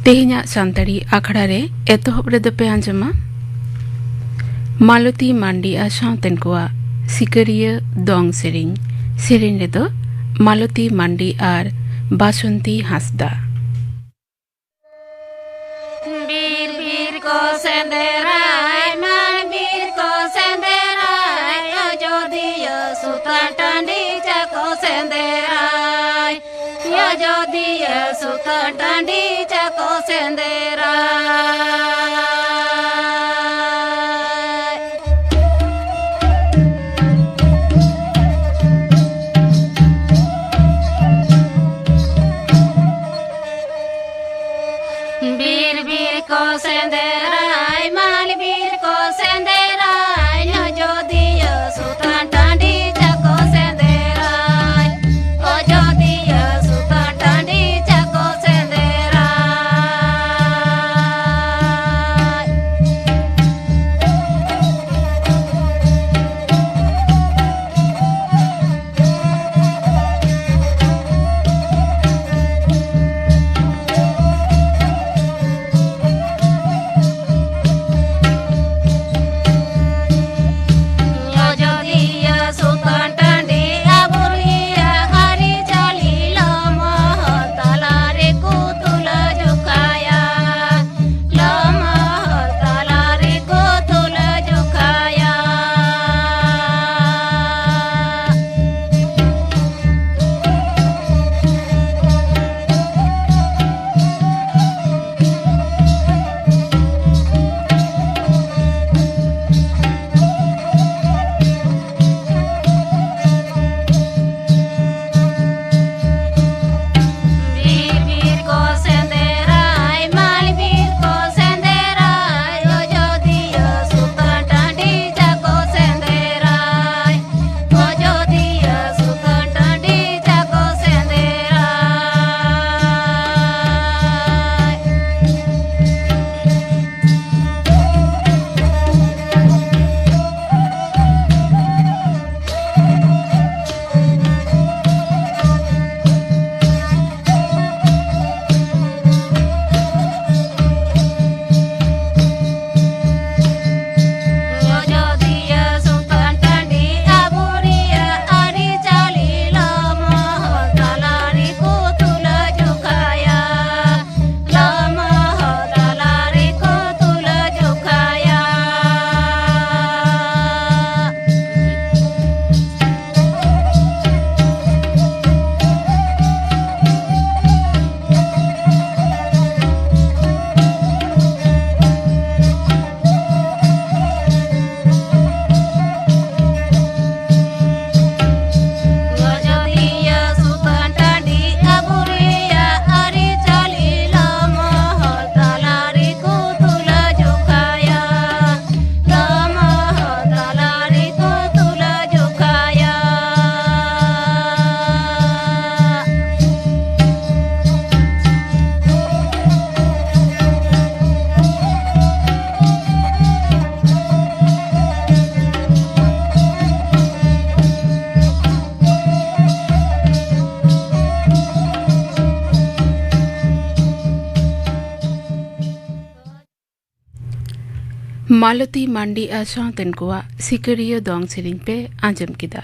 तेहना सानताड़ी आखड़ा रे एतोहब रे दपे आंजमा मालती मांडी आ सावतेन कोआ सिकरिया दोंग सेरेñ रे दो मालती मांडी आर बासंती हांसदा। बीर बीर को सेंदेराय मान बीर को सेंदेराय अयोध्या सुता टांडी चको सेंदेराय अयोध्या सुता टांडी चको सेंदेराय। बीर बीर को सेंदेराय माल बीर को सेंदेराय अयोध्या सुता टांडी चको सेंदेराय अयोध्या सुता टांडी चको सेंदेराय। अयोध्या सुता टांडी आबुरिया हरी चाली लमह तलारे कुतुल जुखाया लमह तलारे कुतुल जुखाया। बीर बीर को सेंदेराय माल बीर को सेंदेराय अयोध्या सुता टांडी चको सेंदेराय अयोध्या सुता टांडी चको सेंदेराय। अयोध्या सुता टांडी आबुरिया हरी चाली लमह तलारे कुतुल जुखाया लमह तलारे कुतुल जुखाया। अयोध्या सुता टांडी आबुरिया हरी चाली लमह तलारे कुतुल जुखाया लमह तलारे कुतुल जुखाया। मालती मांडी आ सावतेन कोआ सिकरिया दोंग सेरेñ पे आंजम किदा।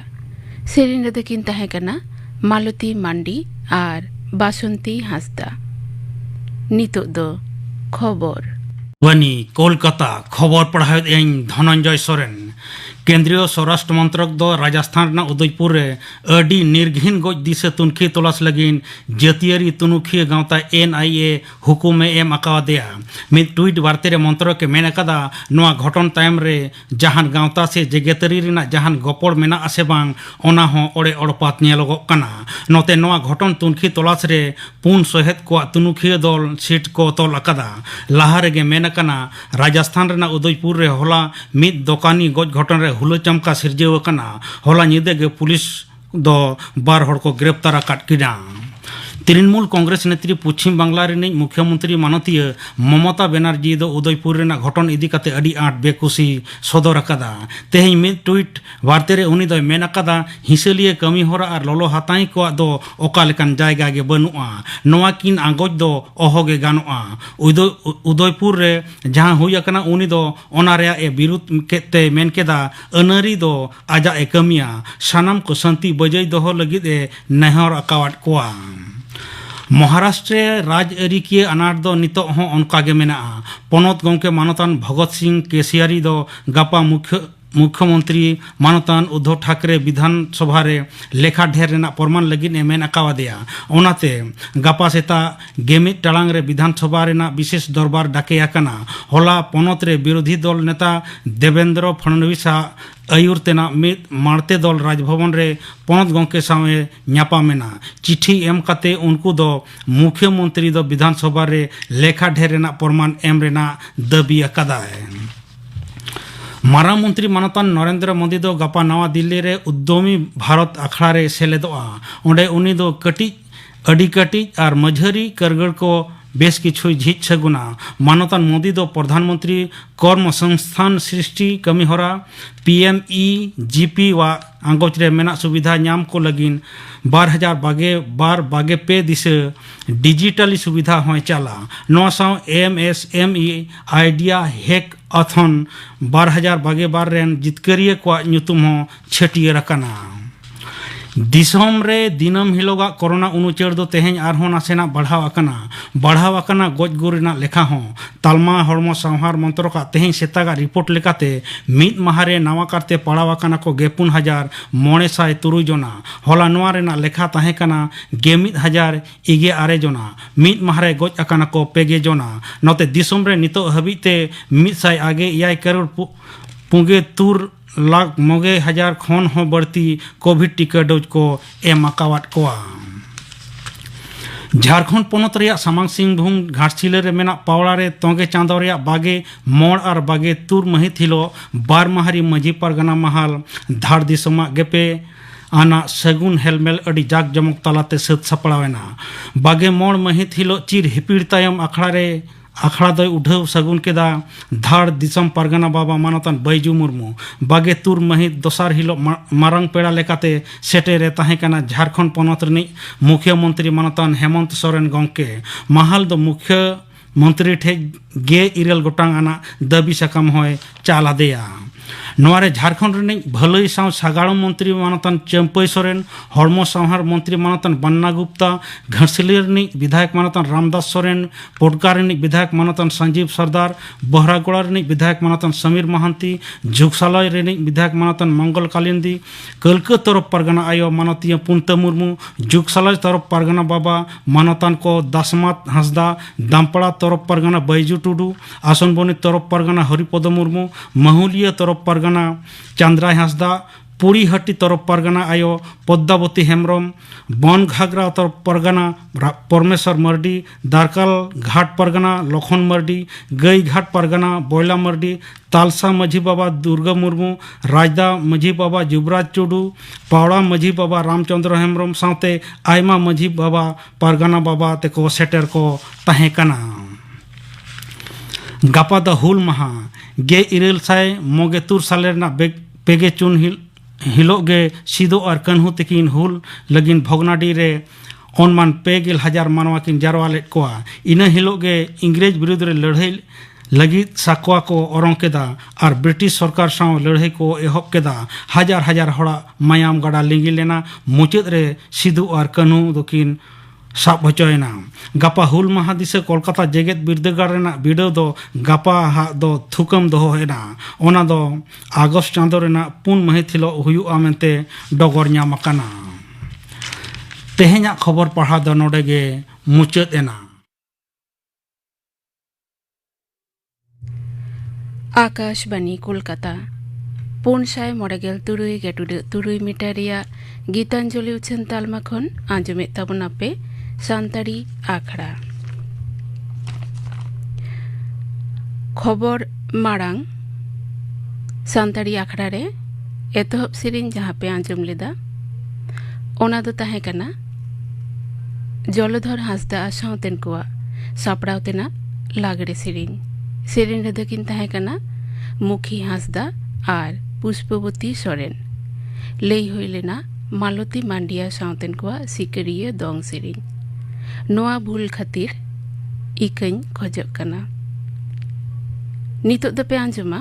सेरेñ रे दकिन ताहे कना मालती मांडी आर बासंती हांसदा। नितो दो खबर वनी कोलकाता खबर पढ़ाए धनंजय सोरेन। केंद्रीय स्वराष्ट्र मंत्रक दो राजस्थान उदयपुर रे अडी निर्घिन गज दिशा तुनखी तलाश लगिन जातियारी तुनुखी गावता NIA हुकुमे एम आकादेया। मिद ट्वीट वार्ते रे मंत्रक के मेन अकादा नोआ घटन तायम रे जहान गावता से जेगेतरी रिना जहान गपड़ मेना आसे बांग ओना हो ओड़े ओड़पात नेलगोग कना। नोते नोआ घटन तुनखी तलाश रे पुन सहेद को तुनुखी दल सीट को तोल अकादा। लाहा रेगे मेन अकाना राजस्थान रेना उदयपुर रे होला मिद दोकानी गज घटन रे हुलो चमका सिरजेव कना। होला निदे गे पुलिस दो बार हड़ को गिरफ्तार अकाद किना। तृणमूल कांग्रेस नेत्री पश्चिम बांगला रिनिज मुख्यमंत्री मानतीय ममता बनर्जी दो उदयपुर रेना घटन इदी काते अडी आट बेकुसी सदर अकादा तेहें मिद ट्वीट वार्ते रे उनी दो मेन अकादा हिसलिए कमी होरा और ललो हाताई को दो ओका लेकान जायगा गे बनुआ नोआ किन आंगोज दो ओहोगे गानुआ उदयपुर रे जहां हुई अकना उनी दो ओना रे ए विरुद्ध केते मेन केदा अनरी दो आजा ए कमिया सानाम को शांति बजई दोहो लगिद ए नेहर अकावाट कोआ महाराष्ट्र राजआरी के अनाट दो नितो हों उनका गे मेना पनत गंके मानतान भगत सिंह केसियारी दो गापा मुख्यमंत्री मानतान उद्धव ठाकरे विधानसभा रे लेखा ढेर रेना प्रमाण लगिन ए मेन अकावादेया ओनाते गापा सेता गेमिट टालांग रे विधानसभा रेना विशेष दरबार डाके आकना होला पनत रे विरोधी दल नेता देवेंद्र फडणवीस आयुर तेना मिद मारते दल राजभवन रे पनत गंके सावे न्यापा मेना चिट्ठी एम काते उनको दो मुख्यमंत्री दो विधानसभा रे लेखा ढेर रेना प्रमाण एम रेना दाबी अकादा है मारा मंत्री मानतान नरेंद्र मोदी दो गापा नवा दिल्ली रे उद्यमी भारत अखड़ा रे सेलेदोआ ओंडे उनी दो कटी अडी कटी और मझरी करगड़ को बेस किछु झिज छगुना मानतान मोदी दो प्रधानमंत्री कर्म संस्थान सृष्टि कमी होरा PMEGP वा आंगोच रे मेना सुविधा नाम को लगिन 2022 पे दिसे डिजिटली सुविधा होय चाला नौ सौ MSME आइडिया हेक अथन 2022 रेन जितकरिया को ᱧᱩᱛᱩᱢ हो छटियर रकना दिसोम रे दिनम हिलोगा कोरोना उनुचेर दो तेहें आरहों नासेना बढ़ाव अकना गोज गुरेना लेखा हो तालमा हड़मो संहार मंत्र का तेहें सेतागा रिपोर्ट लेकाते मिद माहारे नवा करते पड़ाव अकना को 59,903 जना होला नवा रेना लेखा ताहें कना 1,000 जना मिद माहारे गोज अकना को पेगे जना नोते दिसोम रे नितो हबीते 100 आगे 6 करोड़ पुंगे तुर लाख मोगे हजार खन हो बढ़ती कोविड टीका डोज को एम अकावाट कोआ झारखंड पनत रेया सामांग सिंहभूम घाटशिला रे मेना पावड़ा रे तोंगे चांदो रेया बागे मोड़ और बागे तुर महित हिलो 12 माहारी मझी परगना महल धार दिसमा गेपे आना सगुन हेलमेल अडी जाक जमक तलाते सत सपड़ावेना बागे मोड़ महित हिलो चिर हिपिड़ तायम अखड़ा दय उठाव सगुन केदा धाड़ दिसम परगना बाबा मानतान बैजू मुर्मू बागे तुर महित दोसार हिलो मारंग पेड़ा लेकाते सेटेरे ताहें कना झारखंड पनत रनी मुख्यमंत्री मानतान हेमंत सोरेन गंके महल दो मुख्यमंत्री ठे 12 गोटांग आना दाबी सकाम होय चाला देया नोआरे झारखंड रनी भलई साव सागाड़म मंत्री मानतान चंपई सोरेन हड़मो संहार मंत्री मानतान बन्ना गुप्ता घाटशिला रनी विधायक मानतान रामदास सोरेन पोटका रनी विधायक मानतान संजीव सरदार बहरागोड़ा रनी विधायक मानतान समीर महंती जुगसालय रनी विधायक मानतान मंगल कालिंदी कलक तरफ परगना आयो मानतीय पुनत मुर्मू जुगसालय तरफ परगना बाबा मानतान को दासमात हंसदा दामपड़ा तरफ परगना बैजू टुडू आसनबनी तरफ परगना हरिपद मुर्मू महुलिया तरफ परगना चंद्राय हंसदा पुरीहट्टी तरफ परगना आयो पद्मावती हेम्ब्रम बन घाघरा तरफ परगना परमेश्वर मर्डी दारकाल घाट परगना लखन मर्डी गई घाट परगना बोयला मर्डी तालसा मझी बाबा दुर्गा मुर्मू राजदा मझी बाबा जुबराज टुडू पावड़ा मझी बाबा रामचंद्र हेम्ब्रम साथे आयमा मझी बाबा परगना बाबा तेको सेटर को ताहें कना गापा द हुल महा 1993 सालेरना पेगे चुन हिलोगे सिदो और कन्हू तकिन हुल लगिन भोगनाडी रे ओनमान 50,000 मानवा किन जारवा लेट कोआ इन हिलोगे इंग्रेज विरुद्ध रे लड़ाई लगित साकवा को औरों केदा और ब्रिटिश सरकार साव लड़ाई को एहब केदा हजार हड़ा मायाम गड़ा लिंगी लेना मुचाद रे सिदो और कन्हू दकिन साब होचोयना गापा हुल महा दिसे कोलकाता जेगेत बिरदगार रेना बिडो दो गापा हा दो थुकम दो हेना ओना दो आगस्ट चांदो रेना 4 महित हिलो हुयुआ मेनते डगर ᱧᱟᱢ आकाना तेहेña खबर पढ़ा दो नोडेगे मुचाद एना आकाशवाणी कोलकाता 496.3 मीटर रिया गीतांजलि उछन तालमा खन आंजमे ताबना पे सान्ताड़ी आखड़ा खबर मारांग सान्ताड़ी आखड़ा रे एतहब सिरिन जहाँ पे आंजम लेदा ओना दो ताहे कना जलधर हांसदा सावतेन कोआ सापड़ाव तेना लागड़े सेरिंग सेरिंग रेदो किन ताहें कना मुखी हांसदा और पुष्पवती सोरेन लई हुई लेना मालती मांडिया सावतेन कोआ सिकरिया दोंग सेरिंग नोआ भूल खातिर इकኝ खोजक कना नितो दपे आंजमा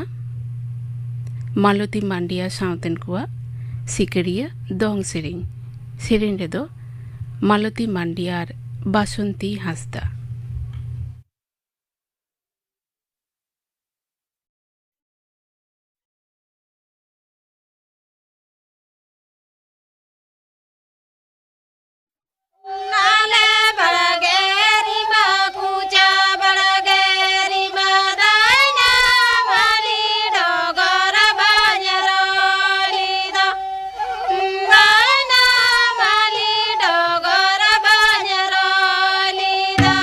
मालती मांडिया सावतेन कोआ सिकरिया दोंग सेरिंग सेरिंग रेदो मालती मांडिया और बासंती हांसदा नाले बड़गेरी बाकुचा बड़गेरी मदाइना माली डोगर बाजरोली दो नाइना माली डोगर बाजरोली दो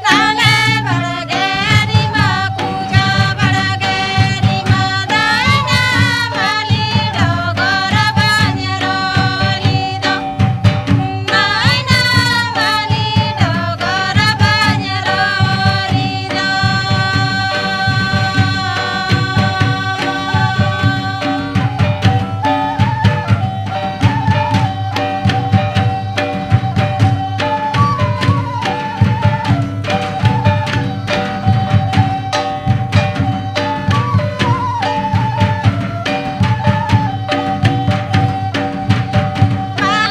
नाले बड़गेरी बाकुचा बड़गेरी मदाइना माली डोगर बाजरोली दो नाइना माली डोगर बाजरोली दो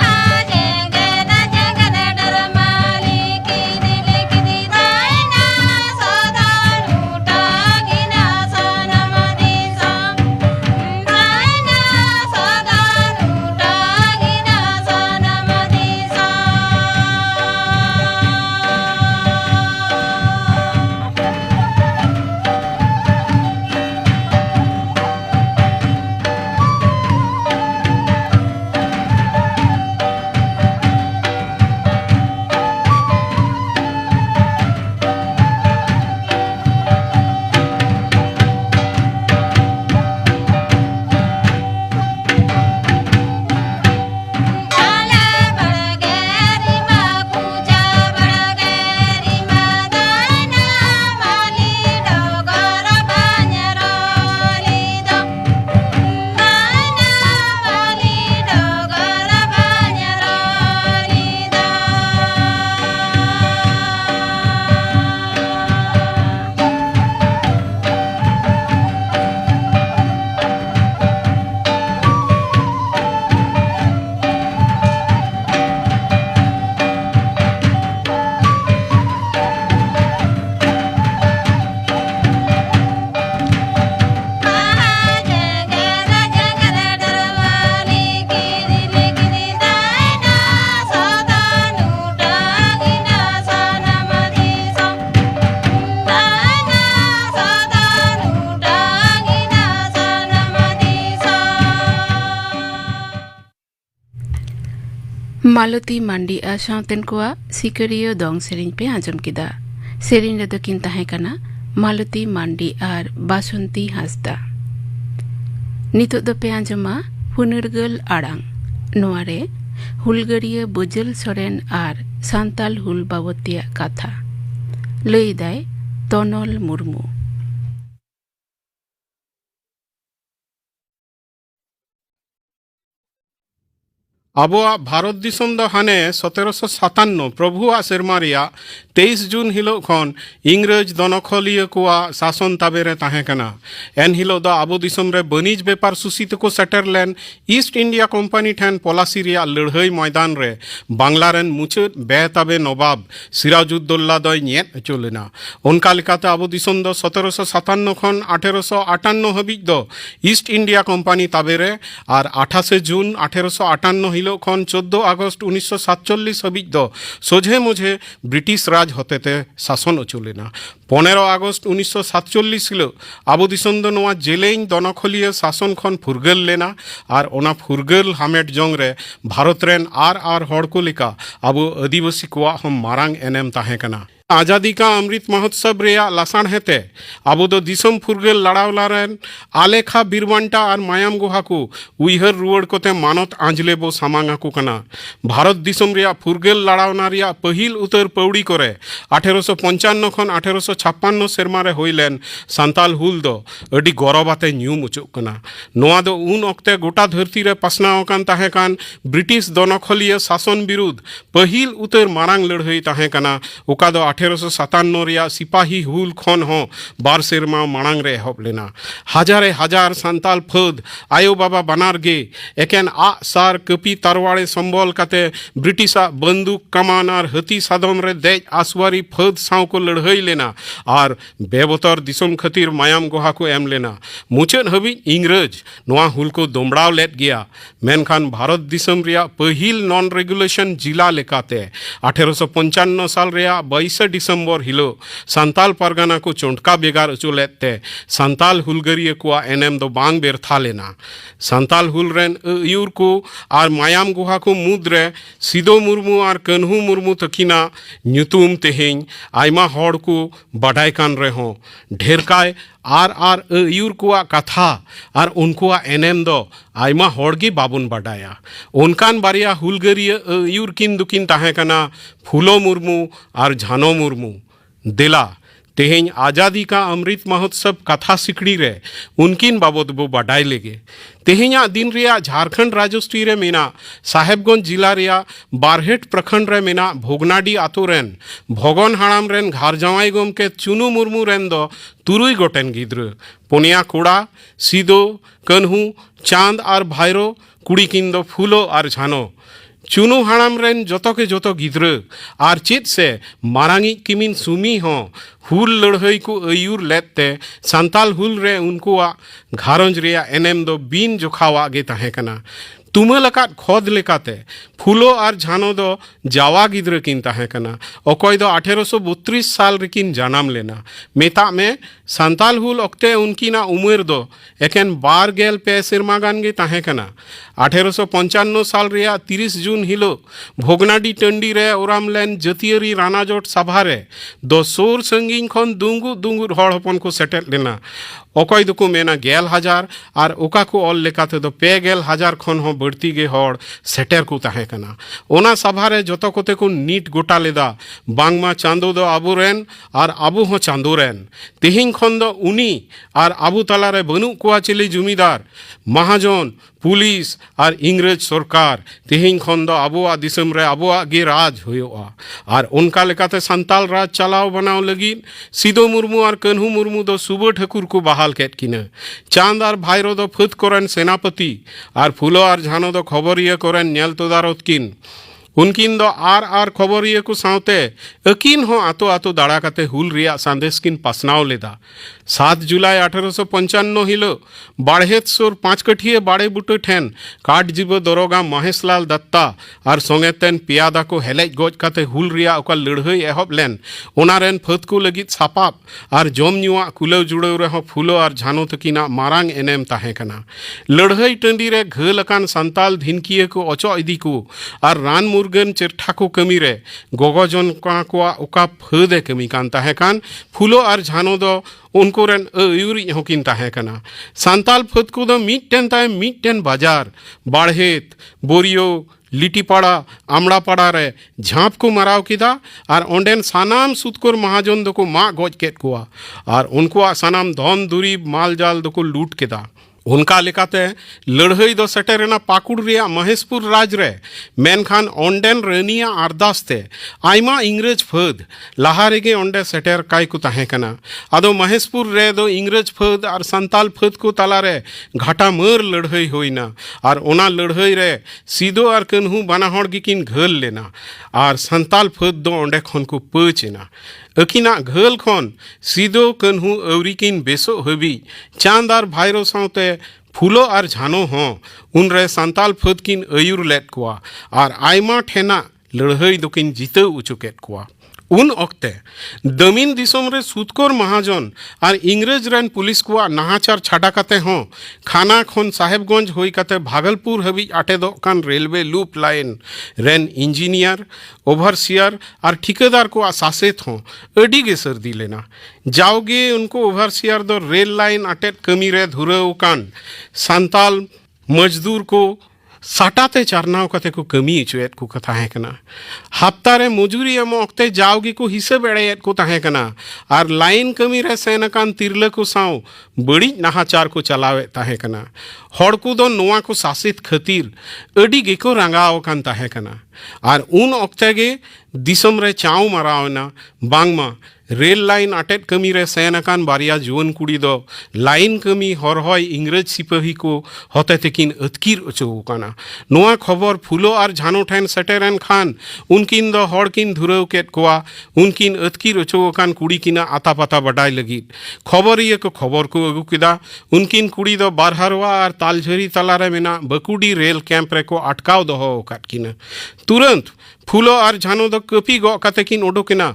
महाजेंगेना जेंगने डरमाली की दिली दाइना सदा लूटा गिना सनमदीसा दाइना सदा लूटा गिना सनमदीसा नाले बड़गेरी बाकुचा बड़गेरी मदाइना माली डोगर बाजरोली दो नाइना माली डोगर बाजरोली दो महाजेंगेना जेंगने डरमाली की दिली दाइना सदा लूटा गिना सनमदीसा दाइना सदा लूटा गिना सनमदीसा मालती मांडी आ सावतेन कोआ सिकरियो दोंग सेरिंग पे आंजम किदा सेरिंग रेदो किन ताहें कना मालती मांडी और बासंती हांसदा नितो दपे आंजमा हुनरगल आड़ांग नोआरे हुलगरिया बुजल सोरेन और सांताल हुल बाबतिया कथा लई दाय तनल मुर्मू आबोआ भारत दिसम दो हाने 1757 प्रभुआ सेरमा रिया 23 जून हिलो खन इंग्रज दनखलिया कोआ शासन ताबेरे ताहें कना एन हिलो दो आबो दिसम रे बनिज बेपार सुसित को सेटर लेन ईस्ट इंडिया कंपनी ठेन पलासी रिया लड़हई मैदान रे बांग्ला रेन मुचाद बेताबे नवाब सिराजुद्दौला दय नेत अचो लेना उनका लेकाते आबो दिसम दो 1757 खन 1858 हबिज दो ईस्ट इंडिया कंपनी ताबेरे और 28 जून 1858 हिलो खन 14 अगस्त 1947 हबिज दो सोझे मुझे ब्रिटिश राज होतेते शासन अचो लेना 15 अगस्त 1947 हिलो आबो दिसम दो नोआ जेलेइन दनखलिया शासन खन फुरगल लेना और ओना फुरगल हामेट जोंग रे भारत रेन आर हड़ को लेका आबो आदिवासी कोआ हम मारांग एनेम ताहें कना आज़ादी का अमृत महोत्सव रेया लासाण हेते आबो दो दिसम फुरगेल लड़ावलारेन आलेखा बीरबांटा और मायाम गुहा को उइहर रुआड़ कोते मानत आंजले बो सामांगा को कना भारत दिसम रेया फुरगेल लड़ावना रेया पहिल उतर पौड़ी करे 1855 खन 1856 सेरमा रे होइलेन सांताल हुल दो अडी गौरवाते न्यूम उचुक कना नोआ दो उन ओक्ते गोटा धरती रे पासनाव कान ताहे कान ब्रिटिश दनखलिया शासन विरुद्ध पहिल उतर मारांग लड़ाई ताहे कना ओका दो 1857 रिया सिपाही हुल खन हो बार सेरमा मांग रे एहब लेना हजारे हजार सांताल फद आयो बाबा बनार गे एकेन आ सार कपी तरवाड़े संबल काते ब्रिटिशा बंदूक कमान और हती सादम रे देज आसवारी फद साव को लड़ाई लेना और बेबतर दिसम खतीर मायाम गुहा को एम लेना मुचद हबी इंग्रज नोआ हुल को दोमड़ाव लेट गया मेनखान भारत दिसम रिया पहिल नॉन रेगुलेशन जिला लेकाते 1855 साल रिया 22 डिसेम्बर हिलो सांताल परगना को चोंटका बेगार अचो लेते सांताल हुलगरिया को एनएम दो बांग बेरथा लेना सांताल हुल रेन यूर को और मायाम गुहा को मुद्रे सिदो मुर्मू और कन्हू मुर्मू तकिना ᱧᱩᱛᱩᱢ तेहेñ आयमा हड़ को बाडाय कान रहो ढेरकाय आर यूर कुआ कथा और उनकुआ एनएम दो आयमा हड़गी बाबुन बाडाया उनकान बारिया हुलगरिया यूर किन दुकिन ताहे कना फूलो मुर्मू और झानो मुर्मू दिला तेहेñ आज़ादी का अमृत महोत्सव कथा सिकड़ी रे उनकिन बाबद बो बाडाय लेगे तेहेñा दिन रिया झारखंड राजस्ट्री रे मेना साहेबगंज जिला रिया बारहेट प्रखंड रे मेना भोगनाडी आतो रेन भगन हाड़ाम रेन घर जवाई गमके चुनु मुर्मू रेन दो तुरुई गोटेन गिद्र पुनिया कोड़ा सिदो कन्हू चांद और भाईरो कुड़ी किन दो फूलो और झानो चुनु हाड़ाम रेन जोतो के जोतो गिद्र और चेत से मारांगी किमिन सुमी हो हुल लड़ाई को अयूर लेते सांताल हुल रे उनको घारंज रिया एनएम दो बीन जोखावा गे ताहे कना तुमलकात खोद लेकाते फूलो और झानो दो जावा गिद्र किन ताहे कना अकोय दो 1832 साल रिकिन जन्म लेना मेता में सांताल हुल ओक्ते उनकिना उम्र दो एकेन 12 पे सेरमा गान गे ताहे कना 1855 साल रिया 30 जून हिलो भोगनाडी टंडी रे ओरामलेन जतियरी रानाजोट सभा रे दो सोर संगिन खन दुंगु दुंगुर हड़ हपन को सेटेल लेना अकोय दो को मेना 10,000 और ओका को ऑल लेकाते दो 5,000 खन हो बढ़ती गे हड़ सेटेर को ताहे कना ओना सभा रे जतो कोते को नीट गोटा लेदा बांगमा चांदो दो आबू रेन और आबू हो चांदो रेन तेहिं खन दो उनी और आबू तला रे बनु कुआ चिली जुमीदार महाजन पुलिस और इंग्रज सरकार तेहिं खन दो आबुआ दिसम रे आबुआ गे राज हुआ और उनका लेकाते संताल राज चलाव बनाव लगी सिदो मुर्मू और कन्हू मुर्मू दो सुबो ठाकुर को बहाल केट किना चांद और भाईरो दो फुत कोरेन सेनापति और फूलो और झानो दो खबरिया कोरेन नेल तोदारत किन उनकिन दो आर खबरिया को सावते अकिन हो आतो आतो दाड़ा काते हुल रिया संदेश किन पासनाव लेदा 7 जुलाई 1855 हिलो बाढ़ेत सोर 5 कठिए बाड़े बुटे ठेन काट जीव दरोगा महेशलाल दत्ता और संगेतेन पियादा को हेलेज गोज काते हुल रिया ओका लड़ाई एहब लेन ओनारेन फत को लगित सापाप और जम नुआ कुलव जुड़व रहो फूलो और झानो तकिना मारांग एनेम ताहे कना लड़ाई टंडी रे घलकान संताल धिनकिए को अचो इदी को और रान मुर्गन चेरठा को कमी रे गोगोजन को ओका फदे कमी कान ताहे कान फूलो और झानो दो उनको रेन अयूरी होकिन ताहे कना सांताल फत को दो मिटटेन ताहे मिटटेन बाजार बाढ़ेत बोरियो लिटीपाड़ा आमड़ापाड़ा रे झाँप को मराव किदा और ओंडेन सानाम सुतकोर महाजन दो को मा गोज केट कुआ और उनको सानाम धन दुरीब माल जाल दो को लूट किदा उनका लेकाते लड़ाई दो सेटेरेना पाकुड़ रिया महेशपुर राज रे मेनखान ओंडेन रनिया आरदासते आयमा इंग्रज फद लाहा रेगे ओंडे सेटेर काय को ताहे कना आदो महेशपुर रे दो इंग्रज फद और संताल फद को तला रे घाटा मर लड़ाई होइना और ओना लड़ाई रे सीधो और कन्हू बाना हड़ गिकिन घल लेना और संताल फद दो ओंडे खन को पचेना अकिना घल खन सीधो कन्हू अवरिकिन बेसो हबी चांद और भाईरो सावते फूलो और झानो हो उन रे संताल फद किन अयूर लेट कुआ और आयमा ठेना लड़ाई दोकिन जीते उचुकेट कुआ उन अक्ते दमिन दिसम रे सुदकोर महाजन और इंग्रेज रेन पुलिस को नाहाचार छाड़ा कते हों खाना खन साहेबगंज होई कते भागलपुर हबी आटेदो कान रेलवे लूप लाइन रेन इंजीनियर ओवरसियर और ठिकेदार को सासेत हों अडी गे सर्दी लेना जाओगे उनको ओवरसियर दो रेल लाइन आटेद कमी रे धुरव कान सांताल मजदूर को साटाते चारनाव कते को कमी चुएत को कथा है कना हफ्तारे मजूरी एम अक्ते जाओगी को हिसाब एड़ेत को ताहे कना और लाइन कमी रे सेनकान तिरले को साव बड़ी नाहाचार को चलावे ताहे कना हड़ को दो नोआ को शासित खातिर अडी गेको रंगाव कान ताहे कना और उन अक्ते गे दिसम रे चाव मारावना बांगमा रेल लाइन आटेट कमी रे सेनकान बारिया जुवन कुड़ी दो लाइन कमी हरहय इंग्रेज सिपाही को होते तेकिन अतकीर अचोकाना नोआ खबर फुलो और झानो ठेन सेटेरन खान उनकिन दो हड़किन धुरव केत कोआ उनकिन अतकीर अचोकान कुड़ी किना आता पता बडाय लगी खबर ये को खबर को अगु किदा उनकिन कुड़ी दो बारहरवा और तालझरी तलारे मेना बकुडी रेल कैंप रे को अटकाव दोहो काट किना तुरंत फूलो और झानो दो कपी गो कते किन ओडोकिना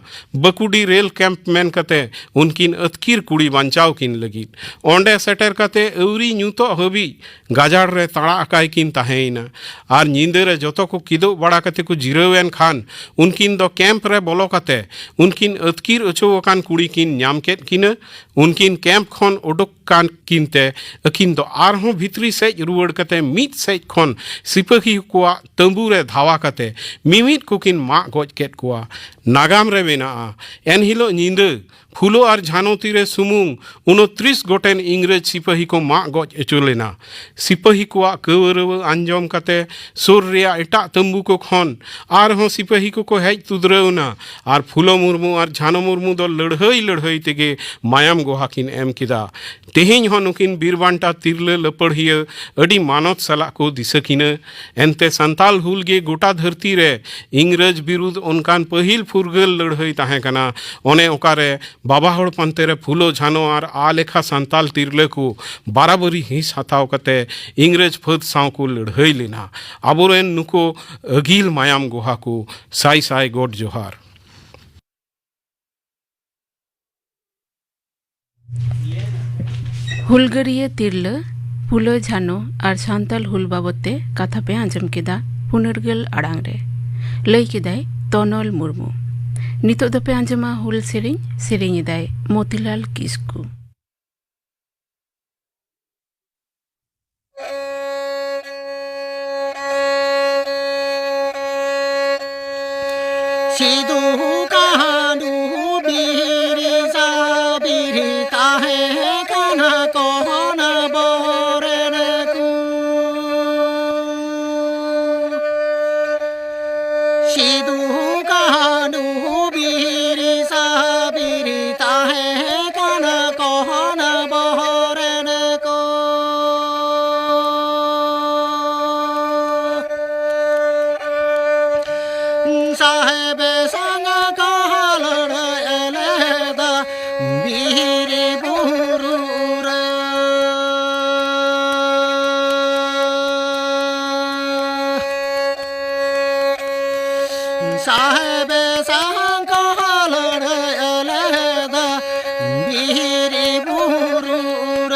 बकुडी रेल कैंप मेन कते उनकिन अतकीर कुड़ी बांचाव किन लगी ओंडे सेटर कते अवरी न्यूतो हबी गाजाड़ रे ताड़ा अकाय किन ताहेइना और नींदे रे जतो को किदो बड़ा कते को जिरवेन खान उनकिन दो कैंप रे बोलो कते उनकिन अतकीर अचोकान कुड़ी किन न्याम केत किन उनकिन कैंप खन ओडोक कान किनते अकिन दो आरहों भितरी सेज रुवड़ कते मीत सेज खन सिपाही को तंबू रे धावा कते मिमित कुकिन मा गज केत कोआ नागाम रे मेना एन हिलो नींद फुलो और झानो तीरे सुमुंग 29 गोटेन इंग्रेज सिपाही को मा गज एचुलेना सिपाही को कवरव आंजम कते सुर रिया एटा तंबू को खन आरहों सिपाही को हेज तुदरवना और फुलो मुर्मू और झानो मुर्मू दो लड़हई तेगे मायाम गोहाकिन एम किदा तेहेñ हो नुकिन बीरबांटा तिरले लपड़िया अडी मानत सला को दिसकिन एनते संताल हुल गे गोटा धरती रे इंग्रेज विरुद्ध उनकान पहिल फुरगल लड़हई ताहे कना ओने ओकारे बाबा हड़ पंते रे फुलो झानो और आ लेखा संताल तिरले को बराबरी हिस हताव कते इंग्रेज फद साव को लड़हई लेना आबोरेन नुको अगिल मायाम गोहा को साई साई गोड जोहार हुलगरिया तिरल फुलो झानो और सांताल हुल बाबते कथा पे आंजम केदा पुनर्गल आड़ांग रे लई केदाय तनल मुर्मू नितो दपे आंजमा हुल सेरेኝ दाय मोतीलाल किस्कू सिदू कहानू बीरी सा बीरी ताहे काना कोहन बोरन कू सिदू कहानू बीरी सा बीरी ताहे काना कोहन बोरन को साहेब संग कहलन एलेदा बीरी बुरूर साहेब संग कहलन एलेदा बीरी बुरूर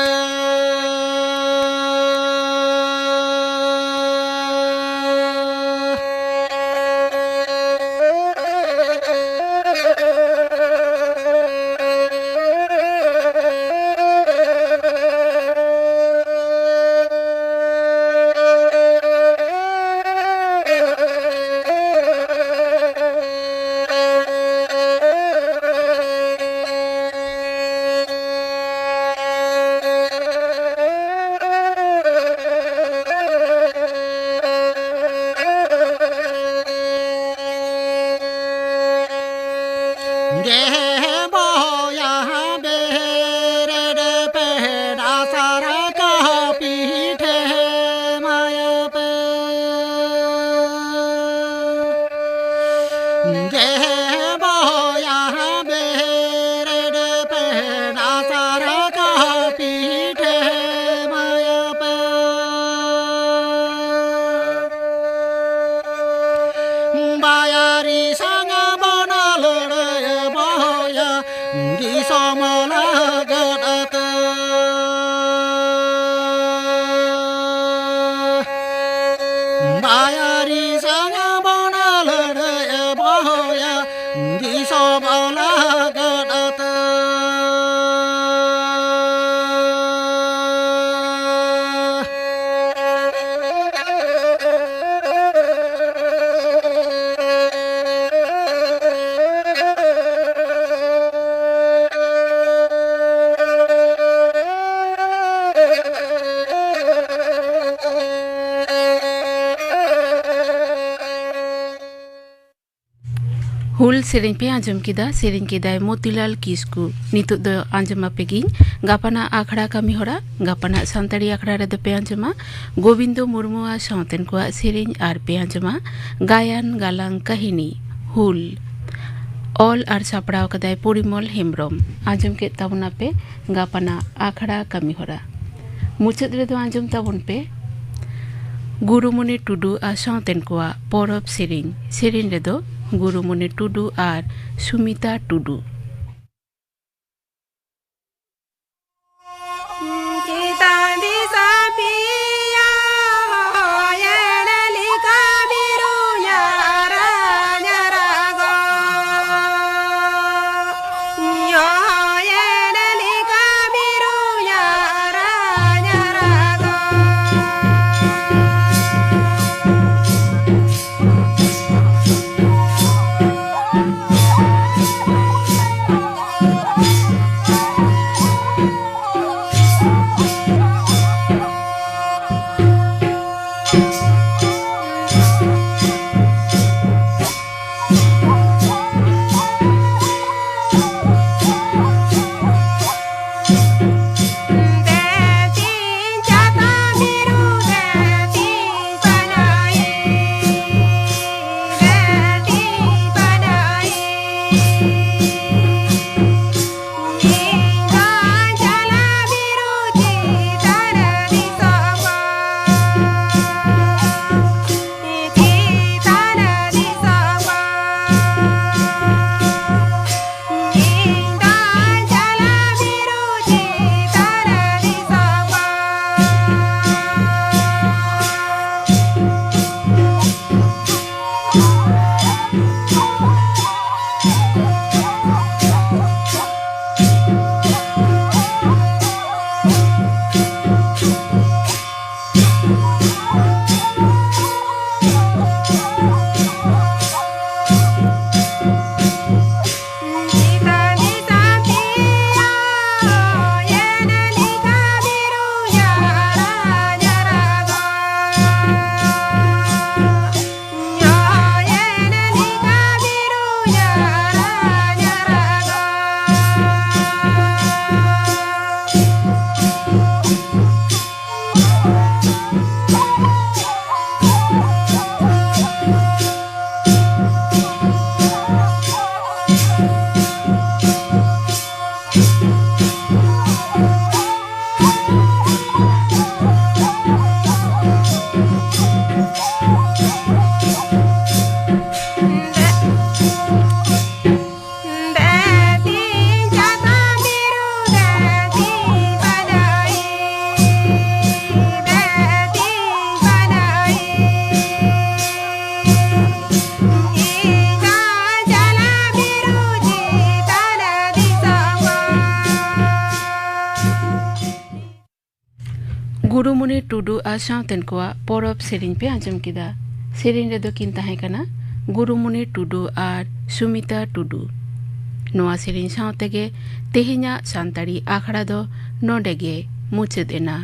बायारी संग बना लड़ दिसो बोला गणत हुल सेरें पे आंजम किदा सेरें किदाय मोतीलाल किस्कू नितु दो आंजमा पेगिन गापाना आखड़ा कमी होरा गापाना सांताड़ी आखड़ा रे दो पे आंजमा गोविंदो मुर्मुआ साउतेन को सेरें आर पे आंजमा गायन गालांग कहिनी हुल ऑल आर सापड़ाव कदाय परिमल हेम्ब्रम आंजम के ताबुना पे गापाना आखड़ा कमी होरा मुचद रे दो आंजम ताबुन पे गुरुमुनि टुडू आ साउतेन को परब सेरें रे दो गुरुमुनि टुडू और सुमिता टुडू गुरुमुनि टुडू आ साउतेन को परब सेरें पे आंजम किदा सेरें रे दो किन ताहे कना गुरुमुनि टुडू और सुमिता टुडू नोआ सेरें साउते गे तेहिना सांताड़ी आखड़ा दो नोडे गे मुचद एना